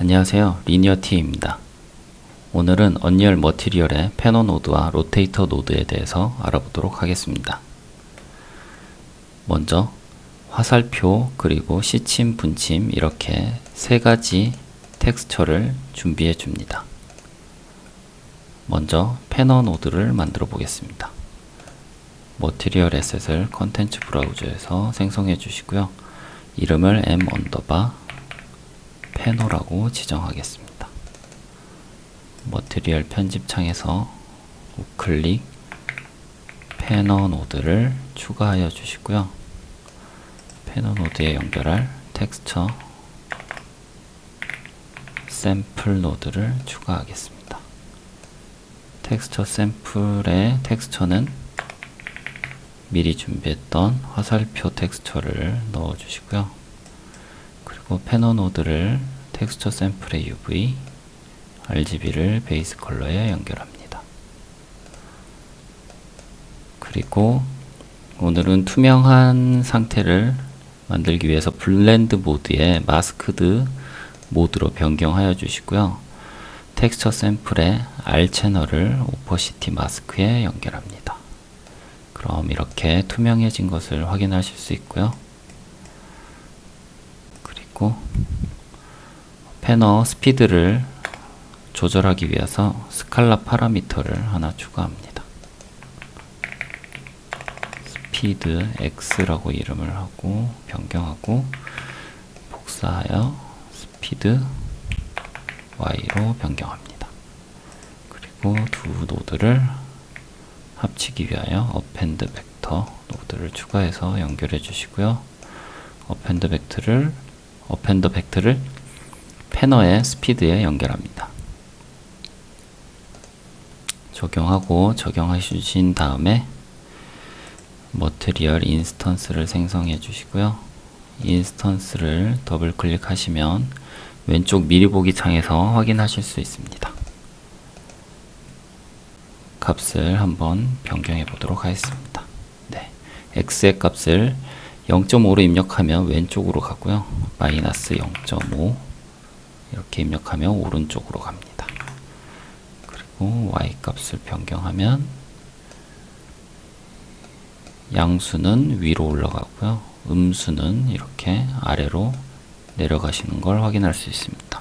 안녕하세요. 리니어티입니다. 오늘은 언리얼 머티리얼의 패너 노드와 로테이터 노드에 대해서 알아보도록 하겠습니다. 먼저 화살표 그리고 시침, 분침 이렇게 세 가지 텍스처를 준비해 줍니다. 먼저 패너 노드를 만들어 보겠습니다. 머티리얼 에셋을 컨텐츠 브라우저에서 생성해 주시고요. 이름을 m_패너라고 지정하겠습니다. 머티리얼 편집창에서 우클릭 패너 노드를 추가하여 주시고요. 패너 노드에 연결할 텍스처 샘플 노드를 추가하겠습니다. 텍스처 샘플의 텍스처는 미리 준비했던 화살표 텍스처를 넣어 주시고요. 그리고 패너 노드를 텍스처 샘플의 UV, RGB를 베이스 컬러에 연결합니다. 그리고 오늘은 투명한 상태를 만들기 위해서 블렌드 모드에 마스크드 모드로 변경하여 주시고요. 텍스처 샘플의 R 채널을 오퍼시티 마스크에 연결합니다. 그럼 이렇게 투명해진 것을 확인하실 수 있고요. 그리고 패너 스피드를 조절하기 위해서 스칼라 파라미터를 하나 추가합니다. 스피드 X라고 이름을 하고 변경하고 복사하여 스피드 Y로 변경합니다. 그리고 두 노드를 합치기 위하여 어펜드 벡터 노드를 추가해서 연결해 주시고요. 어펜드 벡터를 패너의 스피드에 연결합니다. 적용하신 다음에 머티리얼 인스턴스를 생성해 주시고요. 인스턴스를 더블 클릭하시면 왼쪽 미리 보기 창에서 확인하실 수 있습니다. 값을 한번 변경해 보도록 하겠습니다. 네, x의 값을 0.5로 입력하면 왼쪽으로 가고요. 마이너스 0.5 이렇게 입력하면 오른쪽으로 갑니다. 그리고 y 값을 변경하면 양수는 위로 올라가고요. 음수는 이렇게 아래로 내려가시는 걸 확인할 수 있습니다.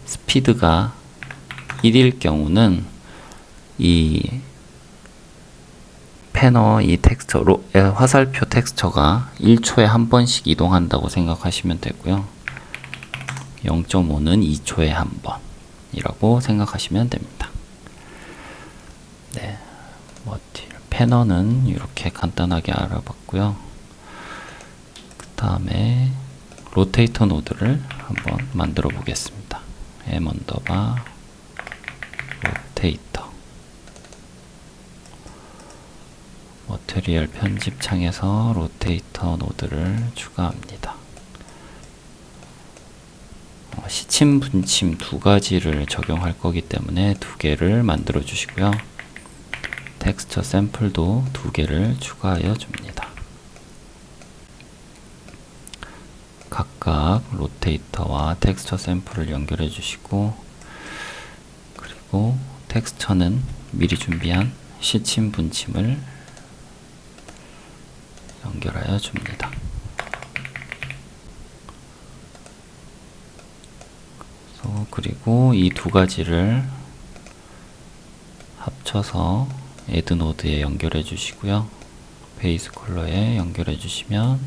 스피드가 1일 경우는 이 패너 이 텍스처로 화살표 텍스처가 1초에 한 번씩 이동한다고 생각하시면 되고요. 0.5는 2초에 한 번이라고 생각하시면 됩니다. 네, 패너는 이렇게 간단하게 알아봤고요. 그 다음에 로테이터 노드를 한번 만들어 보겠습니다. m_로테이터 머티리얼 편집창에서 로테이터 노드를 추가합니다. 시침, 분침 두 가지를 적용할 거기 때문에 두 개를 만들어 주시고요. 텍스처 샘플도 두 개를 추가하여 줍니다. 각각 로테이터와 텍스처 샘플을 연결해 주시고, 그리고 텍스처는 미리 준비한 시침, 분침을 연결하여 줍니다. 그리고 이 두 가지를 합쳐서 애드 노드에 연결해 주시고요. 베이스 컬러에 연결해 주시면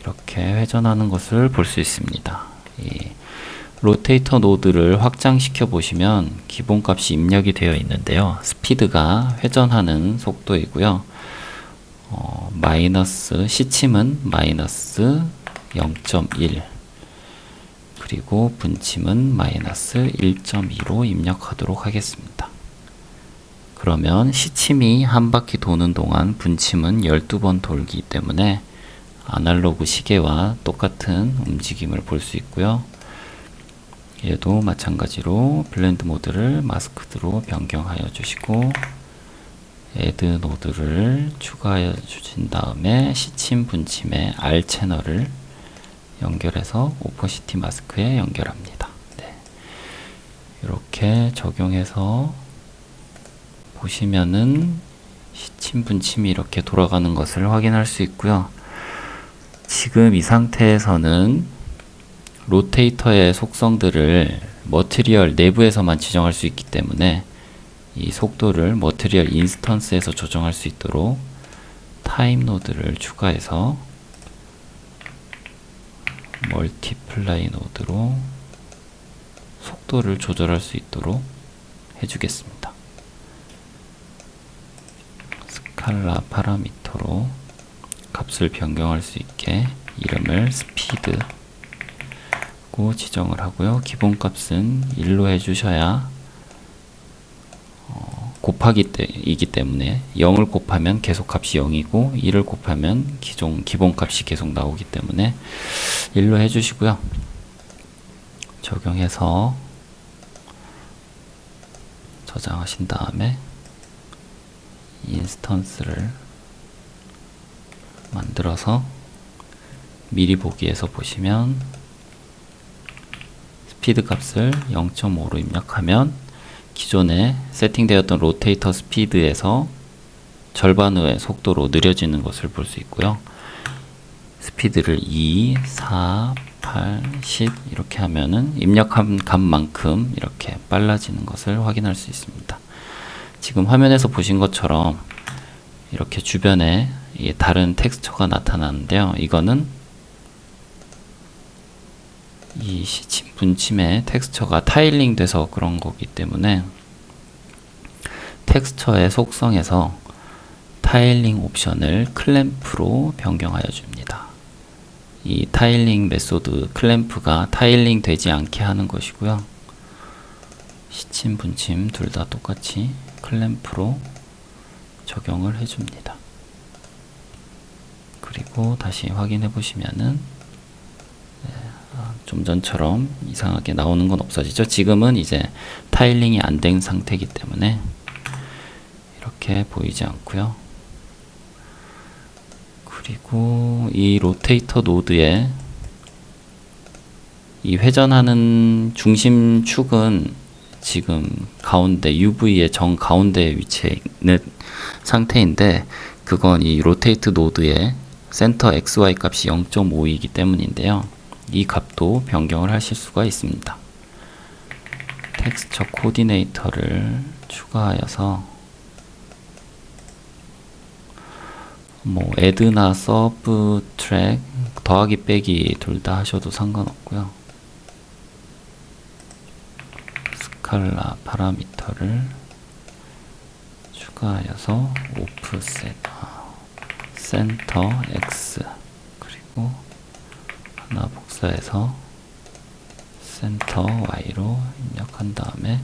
이렇게 회전하는 것을 볼 수 있습니다. 이 로테이터 노드를 확장시켜 보시면 기본값이 입력이 되어 있는데요. 스피드가 회전하는 속도이고요. 시침은 마이너스 0.1 그리고 분침은 마이너스 1.2로 입력하도록 하겠습니다. 그러면 시침이 한 바퀴 도는 동안 분침은 12번 돌기 때문에 아날로그 시계와 똑같은 움직임을 볼 수 있고요. 얘도 마찬가지로 블렌드 모드를 마스크드로 변경하여 주시고 add 노드를 추가해 주신 다음에 시침 분침에 R 채널을 연결해서 오퍼시티 마스크에 연결합니다. 네. 이렇게 적용해서 보시면은 시침 분침이 이렇게 돌아가는 것을 확인할 수 있고요. 지금 이 상태에서는 로테이터의 속성들을 머티리얼 내부에서만 지정할 수 있기 때문에 이 속도를 머티리얼 인스턴스에서 조정할 수 있도록 타임 노드를 추가해서 멀티플라이 노드로 속도를 조절할 수 있도록 해주겠습니다. 스칼라 파라미터로 값을 변경할 수 있게 이름을 스피드고 지정을 하고요. 기본값은 1로 해주셔야 곱하기이기 때문에 0을 곱하면 계속 값이 0이고 1을 곱하면 기본값이 계속 나오기 때문에 1로 해주시고요. 적용해서 저장하신 다음에 인스턴스를 만들어서 미리 보기에서 보시면 스피드 값을 0.5로 입력하면 기존에 세팅되었던 로테이터 스피드에서 절반의 속도로 느려지는 것을 볼 수 있고요. 스피드를 2, 4, 8, 10 이렇게 하면은 입력한 값만큼 이렇게 빨라지는 것을 확인할 수 있습니다. 지금 화면에서 보신 것처럼 이렇게 주변에 다른 텍스처가 나타나는데요. 이거는 이 시침 분침의 텍스처가 타일링 돼서 그런 거기 때문에 텍스처의 속성에서 타일링 옵션을 클램프로 변경하여 줍니다. 이 타일링 메소드 클램프가 타일링 되지 않게 하는 것이고요. 시침 분침 둘 다 똑같이 클램프로 적용을 해줍니다. 그리고 다시 확인해 보시면은 좀 전처럼 이상하게 나오는 건 없어지죠. 지금은 이제 타일링이 안 된 상태이기 때문에 이렇게 보이지 않고요. 그리고 이 로테이터 노드에 이 회전하는 중심축은 지금 가운데 UV의 정 가운데에 위치해 있는 상태인데 그건 이 로테이트 노드의 센터 XY 값이 0.5이기 때문인데요. 이 값도 변경을 하실 수가 있습니다. 텍스처 코디네이터를 추가하여서 뭐 add나 subtract 더하기 빼기 둘 다 하셔도 상관없고요. 스칼라 파라미터를 추가하여서 offset 센터 X 그리고 하나 복사해서 센터 Y로 입력한 다음에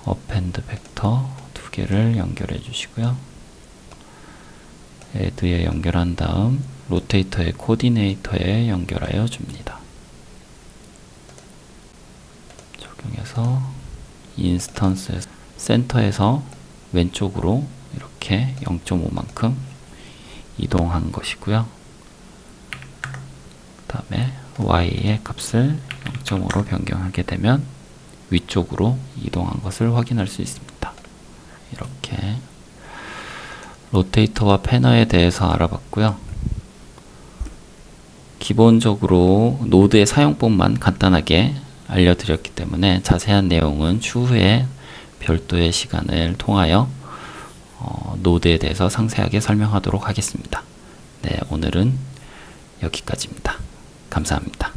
append 벡터 두 개를 연결해 주시고요. add에 연결한 다음 로테이터의 코디네이터에 연결하여 줍니다. 적용해서 인스턴스 센터에서 왼쪽으로 이렇게 0.5만큼 이동한 것이고요. 그 다음에 y의 값을 0.5로 변경하게 되면 위쪽으로 이동한 것을 확인할 수 있습니다. 이렇게 로테이터와 패너에 대해서 알아봤고요. 기본적으로 노드의 사용법만 간단하게 알려드렸기 때문에 자세한 내용은 추후에 별도의 시간을 통하여 노드에 대해서 상세하게 설명하도록 하겠습니다. 네, 오늘은 여기까지입니다. 감사합니다.